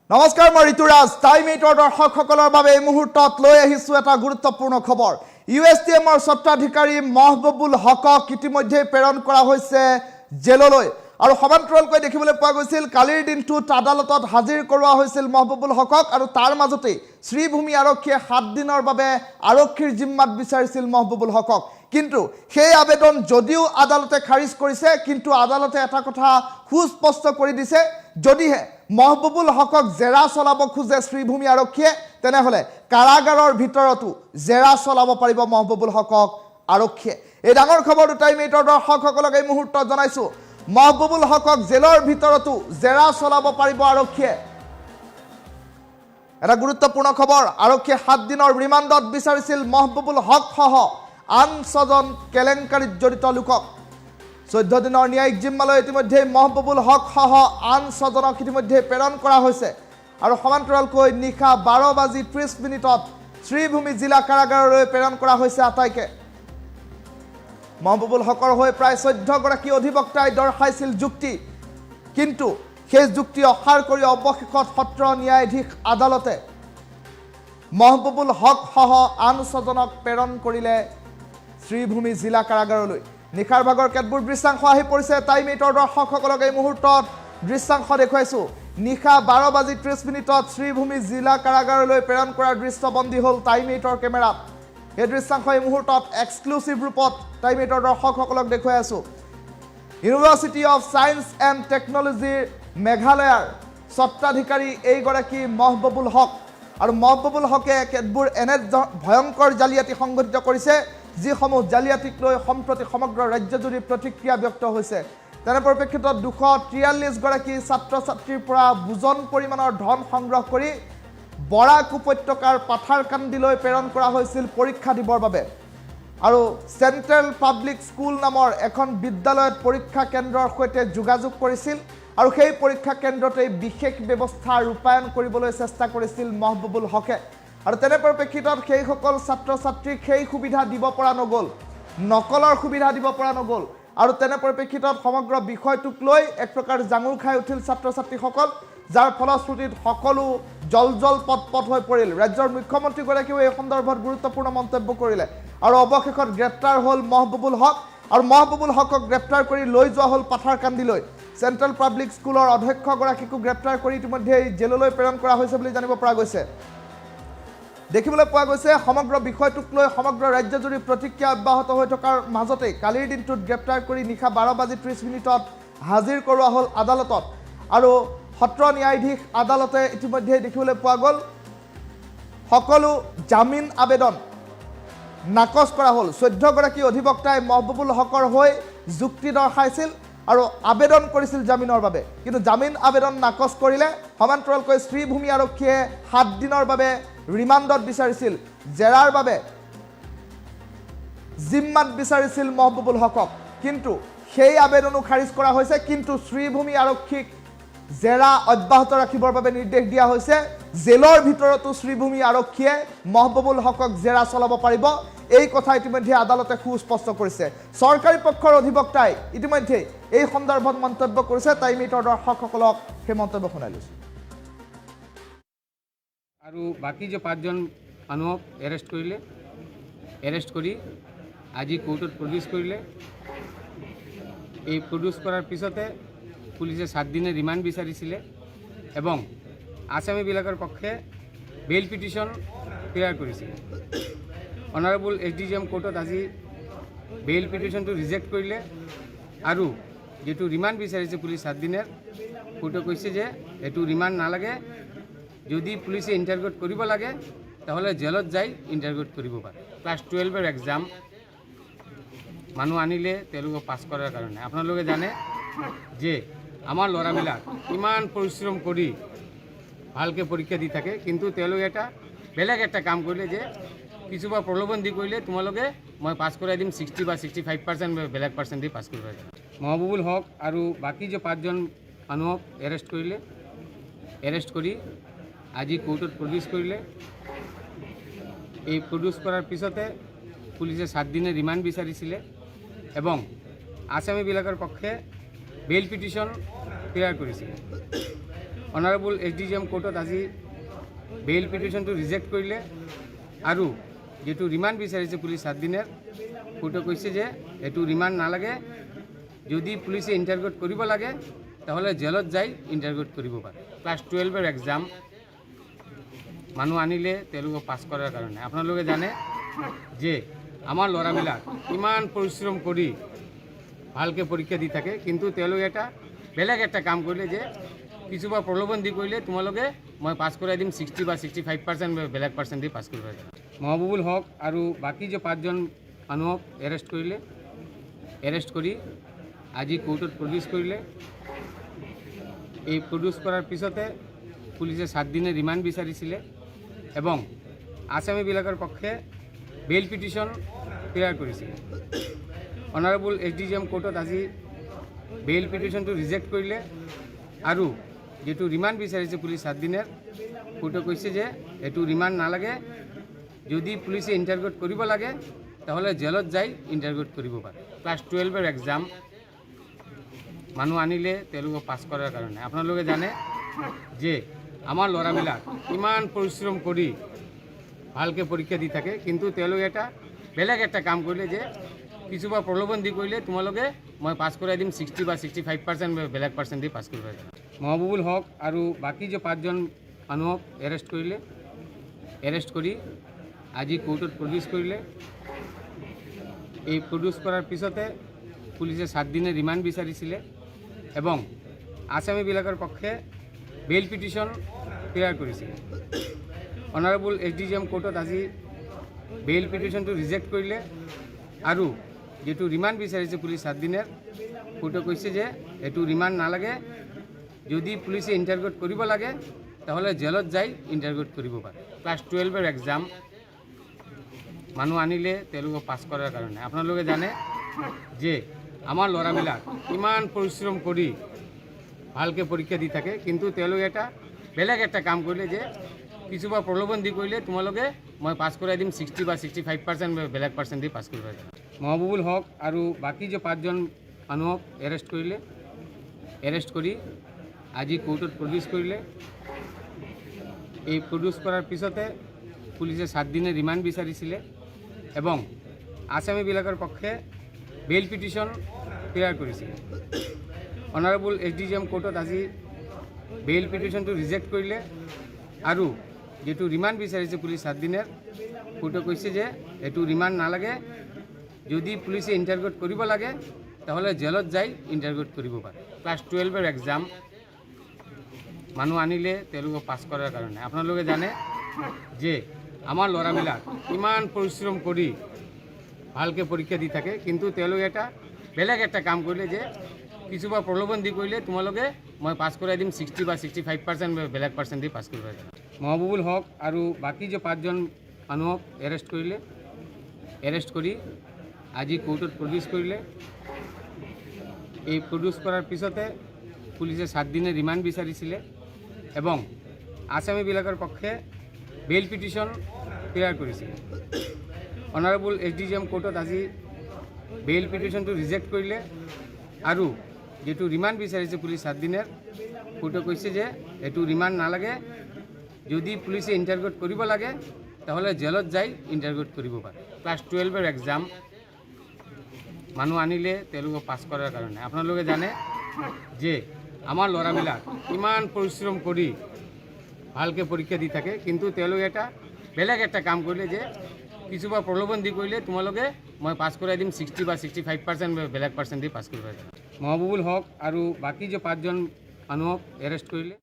নমস্কাৰ মই ঋতুৰাজ টাইম 8 দৰ্শকসকলৰ বাবে এই মুহূৰ্তত লৈ আহিছো এটা গুৰুত্বপূৰ্ণ খবৰ ইউএছটিএমৰ স্বত্বাধিকাৰী মহবুবুল হকক ইতিমধ্যে প্ৰেৰণ কৰা হৈছে জেললৈ আৰু সমান্তৰালকৈ দেখিবলৈ পোৱা গৈছিল কালিৰ দিনটোত আদালতত হাজিৰ কৰোৱা হৈছিল মহবুবুল হকক আৰু তাৰ মাজতে শ্ৰীভূমি আৰক্ষীয়ে 7 দিনৰ বাবে আৰক্ষীৰ জিম্মাত বিচাৰিছিল মহবুবুল হকক কিন্তু সেই আবেদন যদিও আদালতে খাৰিজ কৰিছে কিন্তু আদালতে এটা কথা সুস্পষ্ট কৰি দিছে যদিহে মহবুবুল হকক জেৰা চলাব খুজে শ্ৰীভূমি আৰক্ষীয়ে তেনেহলে কাৰাগাৰৰ ভিতৰতো জেৰা চলাব পাৰিব মহবুবুল হকক আৰক্ষীয়ে এই ডাঙৰ খবৰটো টাইম 8 দৰ্শকসকলক এই মুহূৰ্তত জনাইছো মহবুবুল হকক জেলৰ ভিতৰতো জেৰা চলাব পাৰিব আৰক্ষীয়ে এটা গুৰুত্বপূৰ্ণ খবৰ আৰক্ষীয়ে 7 দিনৰ ৰিমাণ্ডত বিচাৰিছিল মহবুবুল হক সহ আন 6জন কেলেংকাৰীত জড়িত লোকক 14 দিনৰ ন্যায়িক জিম্মালৈ ইতিমধ্যে মহবুবুল হক সহ আন 6জনক ইতিমধ্যে প্ৰেৰণ কৰা হৈছে আৰু সমান্তৰালকৈ নিশা 12:30 শ্ৰীভূমি জিলা কাৰাগাৰলৈ প্ৰেৰণ কৰা হৈছে আটাইকে মহবুবুল হকৰ হৈ প্ৰায় 14 গৰাকী অধিবক্তাই দৰ্শাইছিল যুক্তি কিন্তু সেই যুক্তি অসাৰ কৰি অৱশেষত সত্ৰ ন্যায়াধীশ আদালতে মহবুবুল হক সহ আন 6জনক প্ৰেৰণ কৰিলে শ্ৰীভূমি জিলা কাৰাগাৰলৈ নিখাৰ ভাগৰ কেতবোৰ দৃশ্যাংশ আহি পৰিছে টাইম 8 দৰ্শকসকলক এই মুহূৰ্তত দৃশ্যাংশ দেখুৱাইছো নিশা 12:30 শ্ৰীভূমি জিলা কাৰাগাৰলৈ প্ৰেৰণ কৰাৰ দৃশ্যবন্দী হ'ল টাইম 8 কেমেৰাত এই দৃশ্যাংশ এই মুহূৰ্তত এক্সক্লুসিভ ৰূপত টাইম 8 দৰ্শকসকলক দেখুৱাই আছো ইউনিভাৰ্চিটি অফ সায়েন্স এণ্ড টেকনলজিৰ মেঘালয়ৰ স্বত্বাধিকাৰী এইগৰাকী মহবুবুল হক আৰু মহবুবুল হকে কেতবোৰ এনে ভয়ংকৰ জালিয়াতি সংঘটিত কৰিছে যিসমূহ জালিয়াতিক লৈ সম্প্ৰতি সমগ্ৰ ৰাজ্যজুৰি প্ৰতিক্ৰিয়া ব্যক্ত হৈছে তেনে পৰিপ্ৰেক্ষিতত 243 গৰাকী ছাত্ৰ ছাত্ৰীৰ পৰা বুজন পৰিমাণৰ ধন সংগ্ৰহ কৰি বৰাক উপত্যকাৰ পাথাৰকান্দিলৈ প্ৰেৰণ কৰা হৈছিল পৰীক্ষা দিবৰ বাবে আৰু চেণ্ট্ৰেল পাব্লিক স্কুল নামৰ এখন বিদ্যালয়ত পৰীক্ষা কেন্দ্ৰৰ সৈতে যোগাযোগ কৰিছিল আৰু সেই পৰীক্ষা কেন্দ্ৰতে বিশেষ ব্যৱস্থা ৰূপায়ণ কৰিবলৈ চেষ্টা কৰিছিল মহবুবুল হকে আৰু তেনে পৰিপ্ৰেক্ষিতত সেই সকল ছাত্ৰ ছাত্ৰীক সেই সুবিধা দিব পৰা নগল নকলৰ সুবিধা দিব পৰা নগল আৰু তেনে পৰিপ্ৰেক্ষিতত সমগ্ৰ বিষয়টোক লৈ এক প্ৰকাৰ জাঙুৰ খাই উঠিল ছাত্ৰ ছাত্ৰীসকল যাৰ ফলশ্ৰুতিত সকলো জলজল পটপট হৈ পৰিল ৰাজ্যৰ মুখ্যমন্ত্ৰীগৰাকীও এই সন্দৰ্ভত গুৰুত্বপূৰ্ণ মন্তব্য কৰিলে আৰু অৱশেষত গ্ৰেপ্তাৰ হ'ল মহবুবুল হক আৰু মহবুবুল হকক গ্ৰেপ্তাৰ কৰি লৈ যোৱা হ'ল পাথাৰকান্দিলৈ চেণ্ট্ৰেল পাব্লিক স্কুলৰ অধ্যক্ষগৰাকীকো গ্ৰেপ্তাৰ কৰি ইতিমধ্যে জেললৈ প্ৰেৰণ কৰা হৈছে বুলি জানিব পৰা গৈছে দেখিবলৈ পোৱা গৈছে সমগ্ৰ বিষয়টোক লৈ সমগ্ৰ ৰাজ্যজুৰি প্ৰতিক্ৰিয়া অব্যাহত হৈ থকাৰ মাজতে কালিৰ দিনটোত গ্ৰেপ্তাৰ কৰি নিশা 12:30 হাজিৰ কৰোৱা হ'ল আদালতত আৰু সত্ৰ ন্যায়াধীশ আদালতে ইতিমধ্যে দেখিবলৈ পোৱা গ'ল সকলো জামিন আবেদন নাকচ কৰা হ'ল 14 গৰাকী অধিবক্তাই মহবুবুল হকৰ হৈ যুক্তি দৰ্শাইছিল আৰু আবেদন কৰিছিল জামিনৰ বাবে কিন্তু জামিন আবেদন নাকচ কৰিলে সমান্তৰালকৈ শ্ৰীভূমি আৰক্ষীয়ে 7 দিনৰ বাবে ৰিমাণ্ডত বিচাৰিছিল জেৰাৰ বাবে জিম্মাত বিচাৰিছিল মহবুবুল হকক কিন্তু সেই আবেদনো খাৰিজ কৰা হৈছে কিন্তু শ্ৰীভূমি আৰক্ষীক জেৰা অব্যাহত ৰাখিবৰ বাবে নিৰ্দেশ দিয়া হৈছে জেলৰ ভিতৰতো শ্ৰীভূমি আৰক্ষীয়ে মহবুবুল হকক জেৰা চলাব পাৰিব এই কথা ইতিমধ্যে আদালতে সুস্পষ্ট কৰিছে চৰকাৰী পক্ষৰ অধিবক্তাই ইতিমধ্যে এই সন্দৰ্ভত মন্তব্য কৰিছে টাইম 8 দৰ্শকসকলক সেই মন্তব্য শুনাই লৈছো আৰু বাকি যে 5জন মানুহক এৰেষ্ট কৰিলে এৰেষ্ট কৰি আজি কোৰ্টত প্ৰডিউচ কৰিলে এই প্ৰডিউচ কৰাৰ পিছতে পুলিচে 7 দিনে ৰিমাণ্ড বিচাৰিছিলে এবং আসামীবিলাকৰ পক্ষে বেইল পিটিশন ক্লিয়াৰ কৰিছিল অনাৰেবল এছডিজিএম কোৰ্টত আজি বেইল পিটিশনটো ৰিজেক্ট কৰিলে আৰু যেটো ৰিমাণ্ড বিচাৰিছে পুলিচ 7 দিনৰ কোৰ্টে কৈছে যে এটো ৰিমাণ্ড নালাগে যদি পুলিচে ইন্টাৰগেট কৰিব লাগে তাহলে জেলত যাই ইন্টাৰগেট কৰিব পাৰে ক্লাস 12 এৰ এক্সাম মানুহ আনিলে তেওঁলোকক পাস কৰাৰ কাৰণে আপোনালোকে জানে যে আমাৰ ল'ৰাবিলাক ইমান পৰিশ্ৰম কৰি ভালকে পৰীক্ষা দি থাকে কিন্তু তেওঁলোকে এটা বেলেগ একটা কাম কৰিলে যে কিছুবা প্ৰলোভন দি কৰিলে তোমালোকে মই পাস কৰাই দিম 60 বা 65% বেলেগ পাৰ্চেন্ট দি পাস কৰিব পাৰিম মহবুবুল হক আৰু বাকি যে 5জন মানুহক এৰেষ্ট কৰিলে এৰেষ্ট কৰি আজি কোৰ্টত প্ৰডিউচ কৰিলে এই প্ৰডিউচ কৰাৰ পিছতে পুলিচে 7 দিনে ৰিমাণ্ড বিচাৰিছিলে এবং আসামীবিলাকৰ পক্ষে বেইল পিটিশন ক্লিয়াৰ কৰিছিল অনাৰেবল SDGM কোৰ্টত আজি বেইল পিটিশনটো ৰিজেক্ট কৰিলে আৰু যেটো ৰিমাণ্ড বিচাৰিছে পুলিচ 7 দিনৰ কোৰ্টে কৈছে যে এটো ৰিমাণ্ড নালাগে যদি পুলিচে ইণ্টাৰগেট কৰিব লাগে তাহলে জেলত যাই ইণ্টাৰগেট কৰিব পাৰে ক্লাছ 12 এৰ এক্সাম মানুহ আনিলে তেওঁলোকক পাছ কৰাৰ কাৰণে আপোনালোকে জানে যে আমাৰ ল'ৰাবিলাক ইমান পৰিশ্ৰম কৰি ভালকে পৰীক্ষা দি থাকে কিন্তু তেওঁলোকে এটা বেলেগ একটা কাম কৰিলে যে কিছুবা প্ৰলোভন দি কৰিলে তোমালোকে মই পাছ কৰাই দিম 60 বা 65% বেলেগ পাৰ্চেণ্ট দি পাছ কৰিব পাৰিম মহবুবুল হক আৰু বাকি যে 5জন মানুহক এৰেষ্ট কৰিলে এৰেষ্ট কৰি আজি কোৰ্টত প্ৰডিউচ কৰিলে এই প্ৰডিউচ কৰাৰ পিছতে পুলিচে 7 দিনৰ ৰিমাণ্ড বিচাৰিছিলে এবং আসামীবিলাকৰ পক্ষে বেইল পিটিশন ক্লিয়াৰ কৰিছিল অনাৰেবল SDGM কোৰ্টত আজি বেইল পিটিশনটো ৰিজেক্ট কৰিলে আৰু যেটো ৰিমাণ্ড বিচাৰিছে পুলিচ 7 দিনৰ কোৰ্টে কৈছে যে এটো ৰিমাণ্ড নালাগে যদি পুলিচে ইণ্টাৰগেট কৰিব লাগে তাহলে জেলত যাই ইণ্টাৰগেট কৰিব পাৰে ক্লাছ 12 এৰ এক্সাম মানুহ আনিলে তেওঁলোকক পাছ কৰাৰ কাৰণে আপোনালোকে জানে যে আমাৰ ল'ৰাবিলাক ইমান পৰিশ্ৰম কৰি ভালকে পৰীক্ষা দি থাকে কিন্তু তেওঁলোকে এটা বেলেগ একটা কাম কৰিলে যে কিছুবা প্ৰলোভন দি কৰিলে তোমালোকে মই পাছ কৰাই দিম 60 বা 65% বেলেগ পাৰ্চেণ্ট দি পাছ কৰিব পাৰিম মহবুবুল হক আৰু বাকি যে 5জন মানুহক এৰেষ্ট কৰিলে এৰেষ্ট কৰি আজি কোৰ্টত প্ৰডিউচ কৰিলে এই প্ৰডিউচ কৰাৰ পিছতে পুলিচে 7 দিনৰ ৰিমাণ্ড বিচাৰিছিলে এবং আসামীবিলাকৰ পক্ষে বেইল পিটিশন ক্লিয়াৰ কৰিছিল অনাৰেবল SDGM কোৰ্টত আজি বেইল পিটিশনটো ৰিজেক্ট কৰিলে আৰু যেটো ৰিমাণ্ড বিচাৰিছে পুলিচ 7 দিনৰ কোৰ্টে কৈছে যে এটো ৰিমাণ্ড নালাগে যদি পুলিচে ইণ্টাৰগেট কৰিব লাগে তাহলে জেলত যাই ইণ্টাৰগেট কৰিব পাৰে ক্লাছ 12 এৰ এক্সাম মানুহ আনিলে তেওঁলোকক পাছ কৰাৰ কাৰণে আপোনালোকে জানে যে আমাৰ ল'ৰাবিলাক ইমান পৰিশ্ৰম কৰি ভালকে পৰীক্ষা দি থাকে কিন্তু তেওঁলোকে এটা বেলেগ একটা কাম কৰিলে যে কিছুবা প্ৰলোভন দি কৰিলে তোমালোকে মই পাছ কৰাই দিম 60 বা 65% বেলেগ পাৰ্চেণ্ট দি পাছ কৰিব পাৰিম মহবুবুল হক আৰু বাকি যে 5জন মানুহক এৰেষ্ট কৰিলে এৰেষ্ট কৰি আজি কোৰ্টত প্ৰডিউচ কৰিলে এই প্ৰডিউচ কৰাৰ পিছতে পুলিচে 7 দিনৰ ৰিমাণ্ড বিচাৰিছিলে এবং আসামীবিলাকৰ পক্ষে বেইল পিটিশন ক্লিয়াৰ কৰিছিল অনাৰেবল SDGM কোৰ্টত আজি বেইল পিটিশনটো ৰিজেক্ট কৰিলে আৰু যেটো ৰিমাণ্ড বিচাৰিছে পুলিচ 7 দিনৰ কোৰ্টে কৈছে যে এটো ৰিমাণ্ড নালাগে যদি পুলিচে ইণ্টাৰগেট কৰিব লাগে তাহলে জেলত যাই ইণ্টাৰগেট কৰিব পাৰে ক্লাছ 12 এৰ এক্সাম মানুহ আনিলে তেওঁলোকক পাছ কৰাৰ কাৰণে আপোনালোকে জানে যে আমাৰ ল'ৰাবিলাক ইমান পৰিশ্ৰম কৰি ভালকে পৰীক্ষা দি থাকে কিন্তু তেওঁলোকে এটা বেলেগ একটা কাম কৰিলে যে কিছুবা প্ৰলোভন দি কৰিলে তোমালোকে মই পাছ কৰাই দিম 60 বা 65% বেলেগ পাৰ্চেণ্ট দি পাছ কৰিব পাৰিম মহবুবুল হক আৰু বাকি যে 5জন মানুহক এৰেষ্ট কৰিলে এৰেষ্ট কৰি আজি কোৰ্টত প্ৰডিউচ কৰিলে এই প্ৰডিউচ কৰাৰ পিছতে পুলিচে 7 দিনৰ ৰিমাণ্ড বিচাৰিছিলে এবং আসামীবিলাকৰ পক্ষে বেইল পিটিশন ক্লিয়াৰ কৰিছিল অনাৰেবল SDGM কোৰ্টত আজি বেইল পিটিশনটো ৰিজেক্ট কৰিলে আৰু যেটো ৰিমাণ্ড বিচাৰিছে পুলিচ 7 দিনৰ কোৰ্টে কৈছে যে এটো ৰিমাণ্ড নালাগে যদি পুলিচে ইণ্টাৰগেট কৰিব লাগে তাহলে জেলত যাই ইণ্টাৰগেট কৰিব পাৰে ক্লাছ 12 এৰ এক্সাম মানুহ আনিলে তেওঁলোকক পাছ কৰাৰ কাৰণে আপোনালোকে জানে যে আমাৰ ল'ৰাবিলাক ইমান পৰিশ্ৰম কৰি ভালকে পৰীক্ষা দি থাকে কিন্তু তেওঁলোকে এটা বেলেগ একটা কাম কৰিলে যে কিছুবা প্ৰলোভন দি কৰিলে তোমালোকে মই পাছ কৰাই দিম 60 বা 65% বেলেগ পাৰ্চেণ্ট দি পাছ কৰিব পাৰিম মহবুবুল হক আৰু বাকি যে 5জন মানুহক এৰেষ্ট কৰিলে